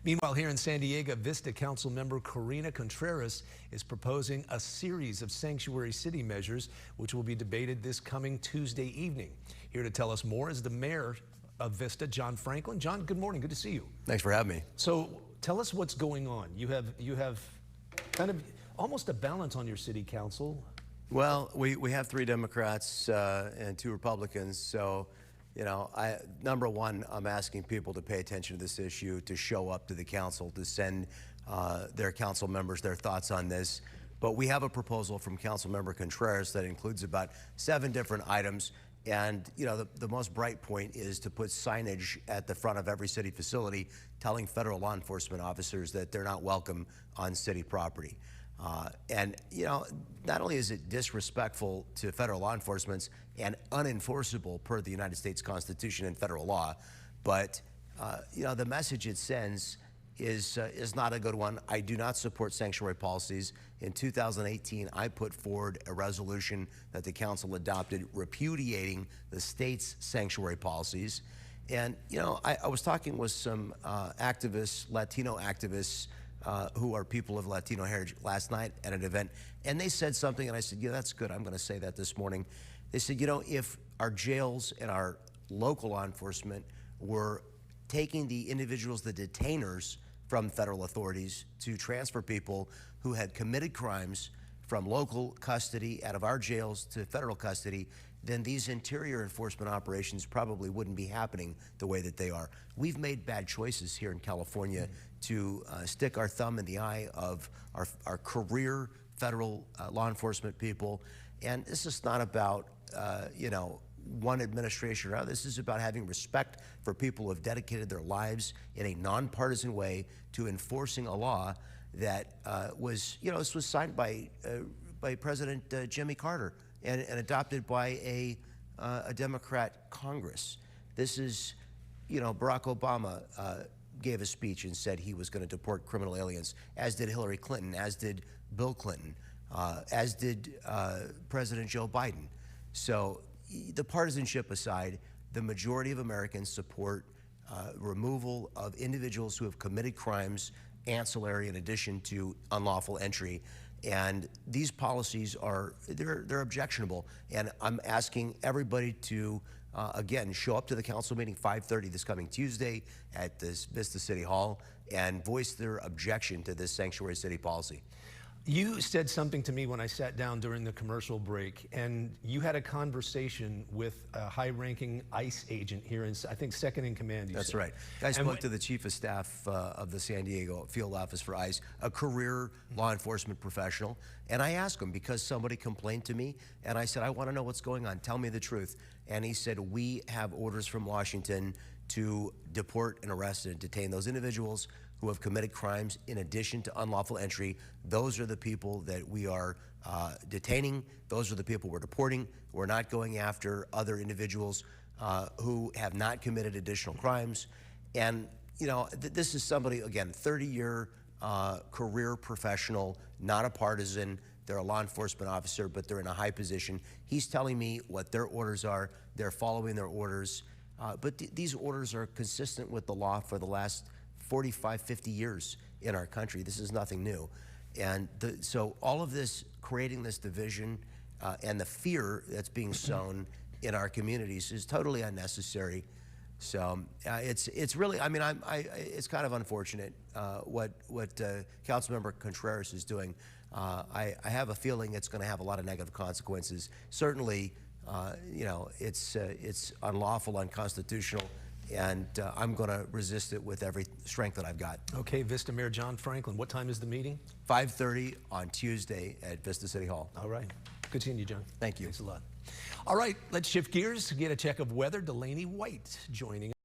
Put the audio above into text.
Meanwhile, here in San Diego, Vista Council member Corina Contreras is proposing a series of sanctuary city measures, which will be debated this coming Tuesday evening. Here to tell us more is the mayor of Vista, John Franklin. John, good morning. Good to see you. Thanks for having me. So tell us what's going on. You have kind of almost a balance on your city council. Well, we have 3 Democrats and 2 Republicans. So, you know, number one, I'm asking people to pay attention to this issue, to show up to the council, to send their council members their thoughts on this. But we have a proposal from Council Member Contreras that includes about 7 different items. And, you know, the most bright point is to put signage at the front of every city facility telling federal law enforcement officers that they're not welcome on city property. And, you know, not only is it disrespectful to federal law enforcement and unenforceable per the United States Constitution and federal law, but, you know, the message it sends is not a good one. I do not support sanctuary policies. In 2018, I put forward a resolution that the council adopted repudiating the state's sanctuary policies. And, you know, I was talking with some activists, Latino activists, who are people of Latino heritage last night at an event, and they said something, and I said, yeah, that's good. I'm going to say that this morning. They said, you know, if our jails and our local law enforcement were taking the individuals, the detainers from federal authorities to transfer people who had committed crimes from local custody out of our jails to federal custody, then these interior enforcement operations probably wouldn't be happening the way that they are. We've made bad choices here in California to stick our thumb in the eye of our career federal law enforcement people. And this is not about, you know, one administration or another. This is about having respect for people who have dedicated their lives in a nonpartisan way to enforcing a law that was, you know, this was signed by President Jimmy Carter and adopted by a Democrat Congress. This is, you know, Barack Obama gave a speech and said he was going to deport criminal aliens, as did Hillary Clinton, as did Bill Clinton, as did President Joe Biden. So the partisanship aside, the majority of Americans support removal of individuals who have committed crimes ancillary in addition to unlawful entry. And these policies are, they're objectionable. And I'm asking everybody to, again, show up to the council meeting 5:30 this coming Tuesday at this Vista City Hall and voice their objection to this sanctuary city policy. You said something to me when I sat down during the commercial break, and you had a conversation with a high-ranking ICE agent here in, I think, second in command. That's right. I spoke to the chief of staff of the San Diego field office for ICE, a career law enforcement professional, and I asked him because somebody complained to me, and I said, I want to know what's going on. Tell me the truth. And he said, we have orders from Washington to deport and arrest and detain those individuals who have committed crimes in addition to unlawful entry. Those are the people that we are detaining. Those are the people we're deporting. We're not going after other individuals who have not committed additional crimes. And, you know, this is somebody, again, 30-year career professional, not a partisan. They're a law enforcement officer, but they're in a high position. He's telling me what their orders are. They're following their orders. But these orders are consistent with the law for the last 45, 50 years in our country. This is nothing new. And so all of this, creating this division and the fear that's being sown in our communities is totally unnecessary. So it's really, I mean, it's kind of unfortunate what Councilmember Contreras is doing. I have a feeling it's going to have a lot of negative consequences. Certainly, you know, it's unlawful, unconstitutional, and I'm going to resist it with every strength that I've got. Okay, Vista Mayor John Franklin, what time is the meeting? 5:30 on Tuesday at Vista City Hall. All right. Good seeing you, John. Thank you. Thanks a lot. All right, let's shift gears, get a check of weather. Delaney White joining us.